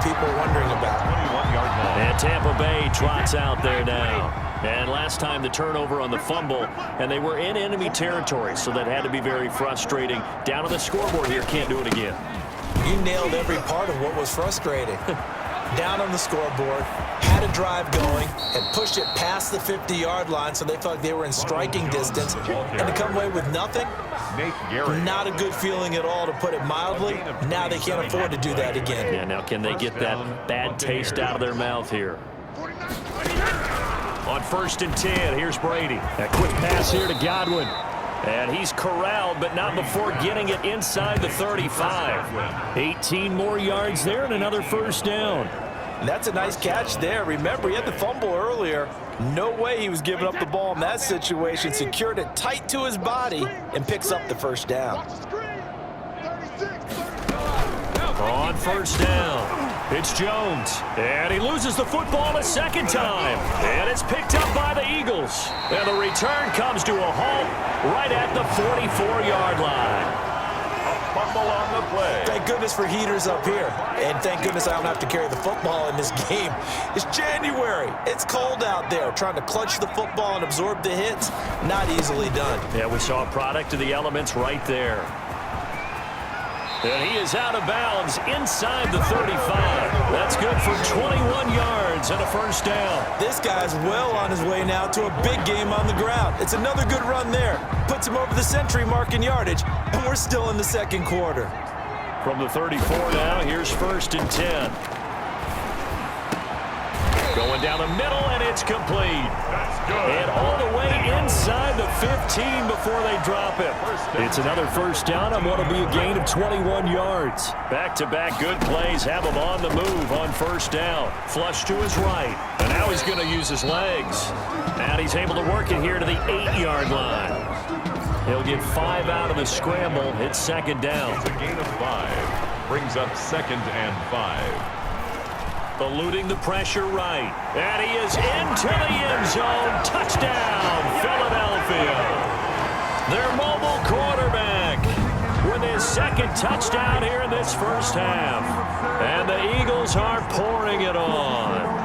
people are wondering about. And Tampa Bay trots out there now. And last time the turnover on the fumble, and they were in enemy territory, so that had to be very frustrating. Down on the scoreboard here, can't do it again. You nailed every part of what was frustrating. Down on the scoreboard, had a drive going, and pushed it past the 50-yard line so they felt like they were in striking distance, and to come away with nothing, not a good feeling at all, to put it mildly. Now they can't afford to do that again. Yeah, now can they get that bad taste out of their mouth here? On 1st and 10, here's Brady. A quick pass here to Godwin. And he's corralled, but not before getting it inside the 35. 18 more yards there and another first down. That's a nice catch there. Remember, he had the fumble earlier. No way he was giving up the ball in that situation. Secured it tight to his body and picks up the first down. On 1st down, it's Jones. And he loses the football a second time. And it's picked up by the Eagles. And the return comes to a halt right at the 44-yard line. A fumble on the play. Thank goodness for heaters up here. And thank goodness I don't have to carry the football in this game. It's January. It's cold out there. Trying to clutch the football and absorb the hits, not easily done. Yeah, we saw a product of the elements right there. And he is out of bounds inside the 35. That's good for 21 yards and a first down. This guy's well on his way now to a big game on the ground. It's another good run there. Puts him over the century mark in yardage, and we're still in the second quarter. From the 34 now, here's 1st and 10. Going down the middle, and it's complete. And all the way inside the 15 before they drop it. It's another first down on what will be a gain of 21 yards. Back-to-back good plays have him on the move on 1st down. Flush to his right. And now he's going to use his legs. And he's able to work it here to the 8-yard line. He'll get 5 out of the scramble. It's 2nd down. It's a gain of 5. Brings up 2nd and 5. Eluding the pressure right. And he is into the end zone. Touchdown, Philadelphia. Their mobile quarterback with his 2nd touchdown here in this first half. And the Eagles are pouring it on.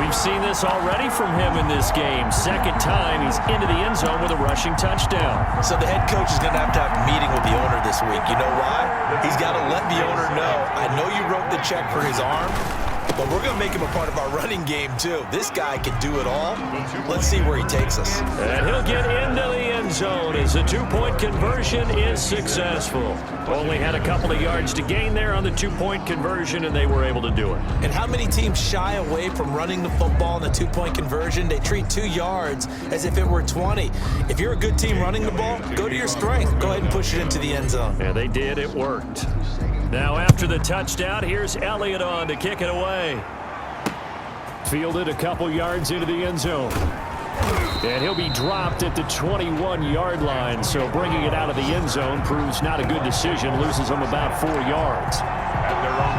We've seen this already from him in this game. 2nd time he's into the end zone with a rushing touchdown. So the head coach is going to have a meeting with the owner this week. You know why? He's got to let the owner know, I know you wrote the check for his arm, but we're going to make him a part of our running game too. This guy can do it all. Let's see where he takes us. And he'll get into the end zone as the 2-point conversion is successful. Only had a couple of yards to gain there on the 2-point conversion, and they were able to do it. And how many teams shy away from running the football in a 2-point conversion? They treat 2 yards as if it were 20. If you're a good team running the ball, go to your strength. Go ahead and push it into the end zone. Yeah, they did. It worked. Now after the touchdown, here's Elliott on to kick it away. Fielded a couple yards into the end zone. And he'll be dropped at the 21-yard line, so bringing it out of the end zone proves not a good decision. Loses him about 4 yards.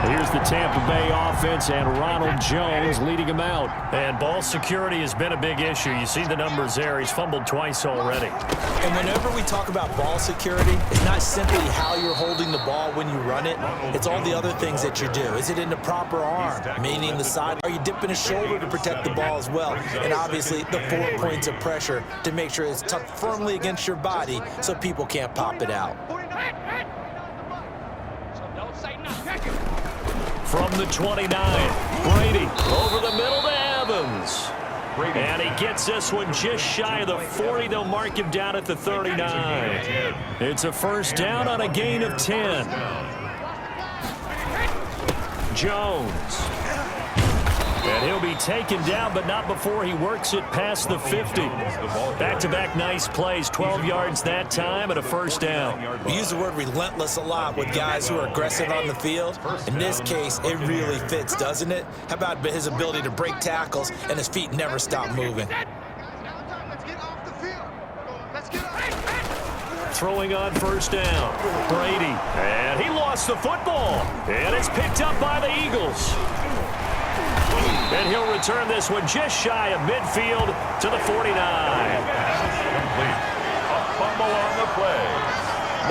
Here's the Tampa Bay offense and Ronald Jones leading him out. And ball security has been a big issue. You see the numbers there. He's fumbled twice already. And whenever we talk about ball security, it's not simply how you're holding the ball when you run it. It's all the other things that you do. Is it in the proper arm, meaning the side? Are you dipping his shoulder to protect the ball as well? And obviously the 4 points of pressure to make sure it's tucked firmly against your body so people can't pop it out. From the 29, Brady over the middle to Evans. And he gets this one just shy of the 40. They'll mark him down at the 39. It's a first down on a gain of 10. Jones. And he'll be taken down, but not before he works it past the 50. Back-to-back nice plays, 12 yards that time and a first down. We use the word relentless a lot with guys who are aggressive on the field. In this case, it really fits, doesn't it? How about his ability to break tackles and his feet never stop moving? Throwing on first down, Brady. And he lost the football. And it's picked up by the Eagles. And he'll return this one just shy of midfield to the 49. Complete. A fumble on the play.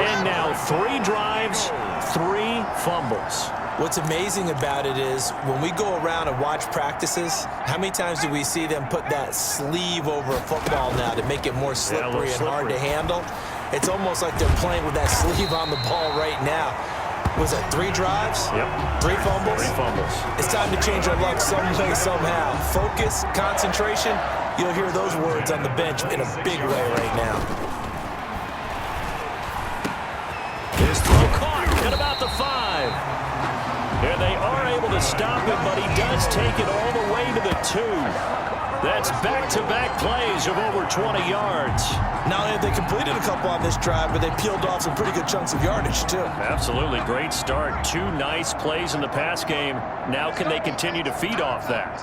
And now 3 drives, 3 fumbles. What's amazing about it is when we go around and watch practices, how many times do we see them put that sleeve over a football now to make it more slippery and hard to handle? It's almost like they're playing with that sleeve on the ball right now. Was it 3 drives? Yep. 3 fumbles? 3 fumbles. It's time to change our luck some way, somehow. Focus, concentration, you'll hear those words on the bench in a big way right now. His throw caught at about the 5. And they are able to stop him, but he does take it all the way to the 2. That's back-to-back plays of over 20 yards. Not only have they completed a couple on this drive, but they peeled off some pretty good chunks of yardage, too. Absolutely. Great start. 2 nice plays in the pass game. Now can they continue to feed off that?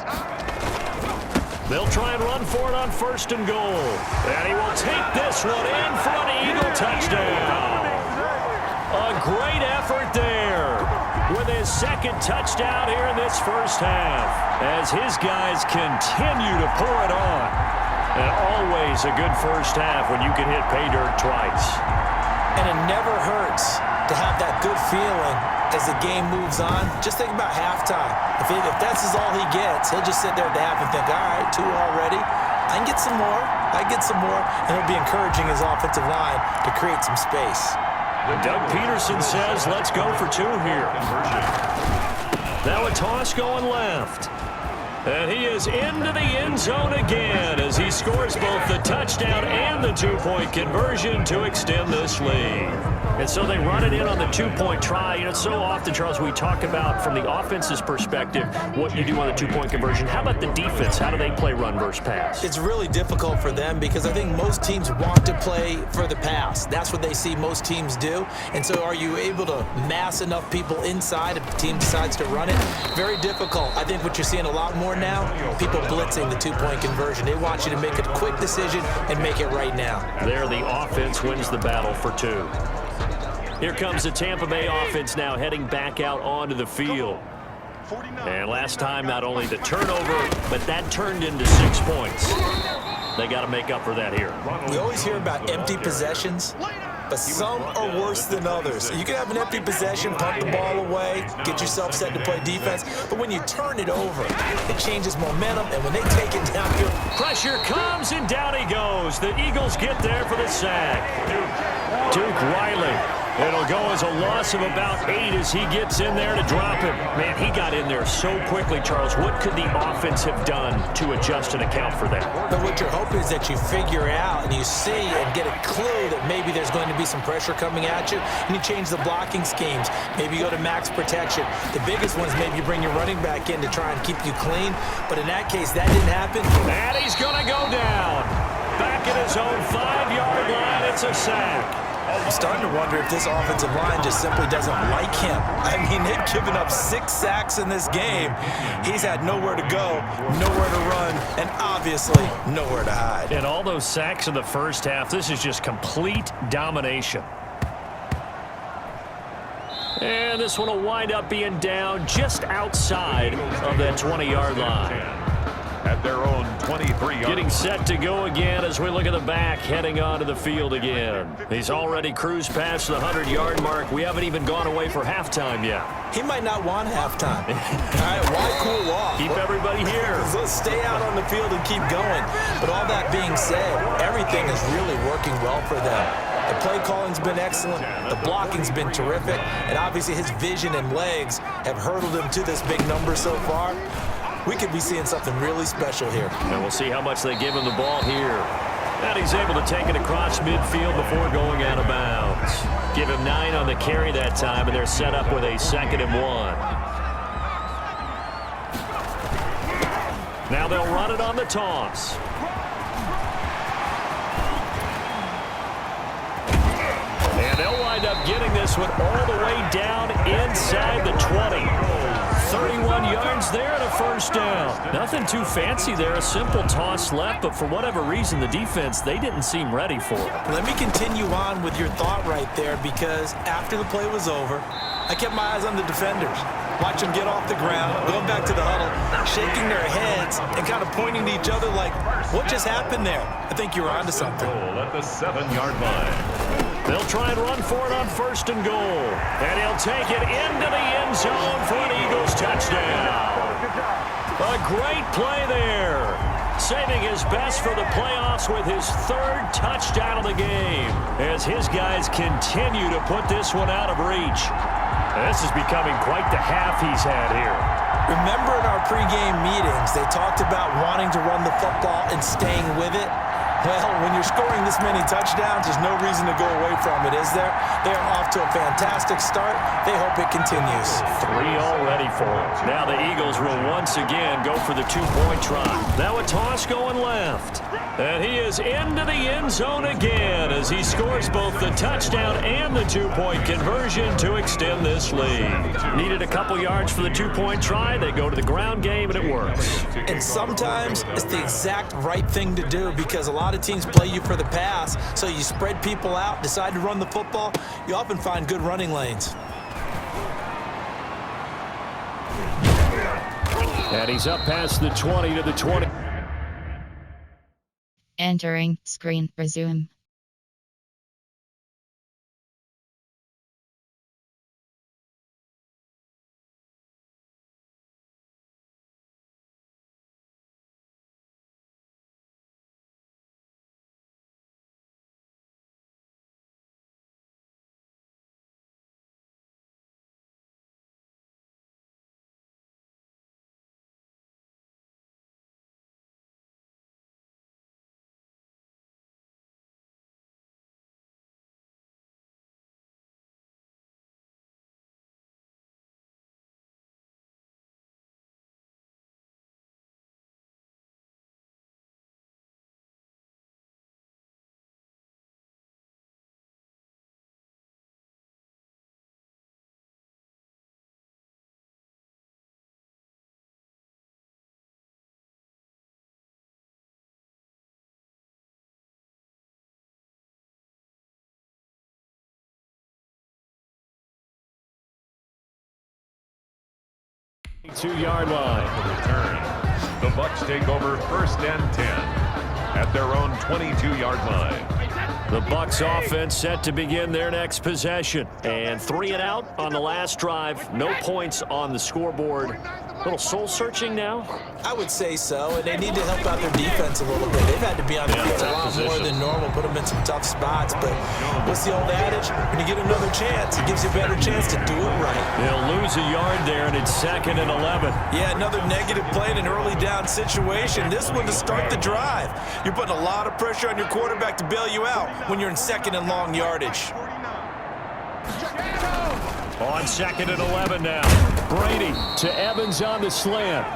They'll try and run for it on 1st and goal. And he will take this one in for an Eagle touchdown. A great effort there with his 2nd touchdown here in this first half as his guys continue to pour it on. And always a good first half when you can hit pay dirt twice. And it never hurts to have that good feeling as the game moves on. Just think about halftime. If that's all he gets, he'll just sit there at the half and think, all right, 2 already. I can get some more. I get some more. And he'll be encouraging his offensive line to create some space. Doug Peterson says, let's go for 2 here. Now a toss going left. And he is into the end zone again as he scores both the touchdown and the 2-point conversion to extend this lead. And so they run it in on the 2-point try. You know, so often, Charles, we talk about from the offense's perspective what you do on the 2-point conversion. How about the defense? How do they play run versus pass? It's really difficult for them because I think most teams want to play for the pass. That's what they see most teams do. And so are you able to mass enough people inside if the team decides to run it? Very difficult. I think what you're seeing a lot more now, people blitzing the 2-point conversion. They want you to make a quick decision and make it right now. There, the offense wins the battle for 2. Here comes the Tampa Bay offense now heading back out onto the field. And last time, not only the turnover, but that turned into 6 points. They got to make up for that here. We always hear about empty possessions, but some are worse than others. You can have an empty possession, punt the ball away, get yourself set to play defense, but when you turn it over, it changes momentum, and when they take it downfield, pressure comes, and down he goes. The Eagles get there for the sack. Duke Riley. It'll go as a loss of about 8 as he gets in there to drop him. Man, he got in there so quickly, Charles. What could the offense have done to adjust and account for that? But what you're hoping is that you figure out and you see and get a clue that maybe there's going to be some pressure coming at you, and you change the blocking schemes. Maybe you go to max protection. The biggest one is maybe you bring your running back in to try and keep you clean. But in that case, that didn't happen. And he's going to go down. Back at his own 5-yard line, it's a sack. I'm starting to wonder if this offensive line just simply doesn't like him. I mean, they've given up 6 sacks in this game. He's had nowhere to go, nowhere to run, and obviously nowhere to hide. And all those sacks in the first half, this is just complete domination. And this one will wind up being down just outside of that 20-yard line. At their own 23-yard. Getting set to go again as we look at the back, heading onto the field again. He's already cruised past the 100-yard mark. We haven't even gone away for halftime yet. He might not want halftime. All right, why cool off? Keep everybody here. Let's stay out on the field and keep going. But all that being said, everything is really working well for them. The play calling's been excellent. The blocking's been terrific. And obviously his vision and legs have hurdled him to this big number so far. We could be seeing something really special here. And we'll see how much they give him the ball here. And he's able to take it across midfield before going out of bounds. Give him 9 on the carry that time, and they're set up with a 2nd and 1. Now they'll run it on the toss. And they'll wind up getting this one all the way down inside the 20. 31 yards there and a first down. Nothing too fancy there, a simple toss left, but for whatever reason, the defense, they didn't seem ready for it. Let me continue on with your thought right there, because after the play was over, I kept my eyes on the defenders. Watch them get off the ground, going back to the huddle, shaking their heads and kind of pointing to each other like, what just happened there? I think you were onto something. At the 7-yard line. They'll try and run for it on 1st and goal. And he'll take it into the end zone for an Eagles touchdown. A great play there. Saving his best for the playoffs with his 3rd touchdown of the game as his guys continue to put this one out of reach. This is becoming quite the half he's had here. Remember in our pregame meetings, they talked about wanting to run the football and staying with it? Well, when you're scoring this many touchdowns, there's no reason to go away from it, is there? They're off to a fantastic start. They hope it continues. 3 already for them. Now the Eagles will once again go for the 2-point try. Now a toss going left. And he is into the end zone again as he scores both the touchdown and the 2-point conversion to extend this lead. Needed a couple yards for the 2-point try. They go to the ground game, and it works. And sometimes it's the exact right thing to do because a lot of teams play you for the pass, so you spread people out, decide to run the football. You often find good running lanes. And he's up past the 20 to the 20. Entering screen, resume. Two-yard line. Return. The Bucs take over 1st and 10 at their own 22-yard line. The Bucs offense set to begin their next possession. And 3 and out on the last drive. No points on the scoreboard. A little soul-searching now? I would say so, and they need to help out their defense a little bit. They've had to be on the field a lot more than normal, put them in some tough spots. But what's the old adage? When you get another chance, it gives you a better chance to do it right. They'll lose a yard there, and it's 2nd and 11. Yeah, another negative play in an early down situation. This one to start the drive. You're putting a lot of pressure on your quarterback to bail you out when you're in 2nd and long yardage. On 2nd and 11 now. Brady to Evans on the slant.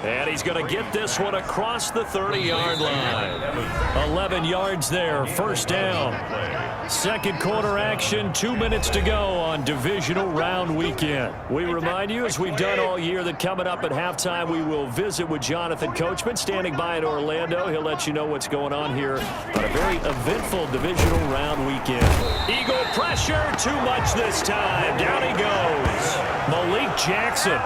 And he's going to get this one across the 30-yard line. 11 yards there, 1st down. Second quarter action, 2 minutes to go on divisional round weekend. We remind you, as we've done all year, that coming up at halftime, we will visit with Jonathan Coachman, standing by in Orlando. He'll let you know what's going on here on a very eventful divisional round weekend. Eagle pressure, too much this time. Down he goes. Malik Jackson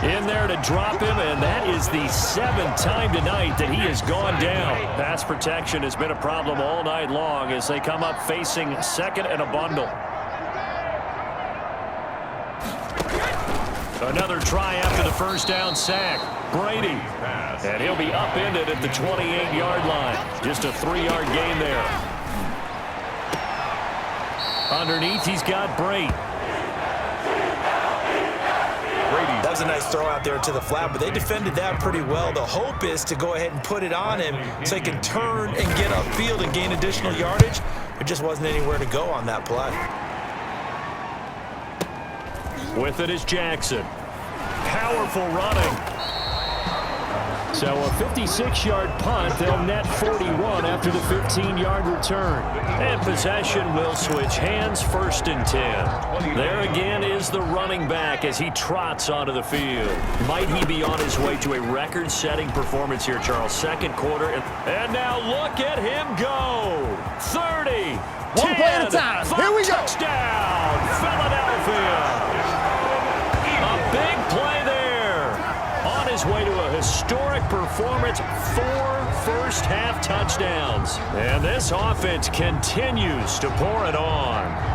in there to drop him, and that is the 7th time tonight that he has gone down. Pass protection has been a problem all night long as they come up facing 2nd and a bundle. Another try after the 1st down sack. Brady, and he'll be upended at the 28-yard line. Just a 3-yard gain there. Underneath, he's got Brady. That was a nice throw out there to the flat, but they defended that pretty well. The hope is to go ahead and put it on him so he can turn and get upfield and gain additional yardage. There just wasn't anywhere to go on that play. With it is Jackson. Powerful running. So a 56-yard punt. They'll net 41 after the 15-yard return. And possession will switch hands, 1st and 10. There again is the running back as he trots onto the field. Might he be on his way to a record-setting performance here, Charles? 2nd quarter. And now look at him go. 30. One play at a time. Here we go. Touchdown, Philadelphia. A big play there. On his way to a historic performance performance, 4 first-half touchdowns. And this offense continues to pour it on.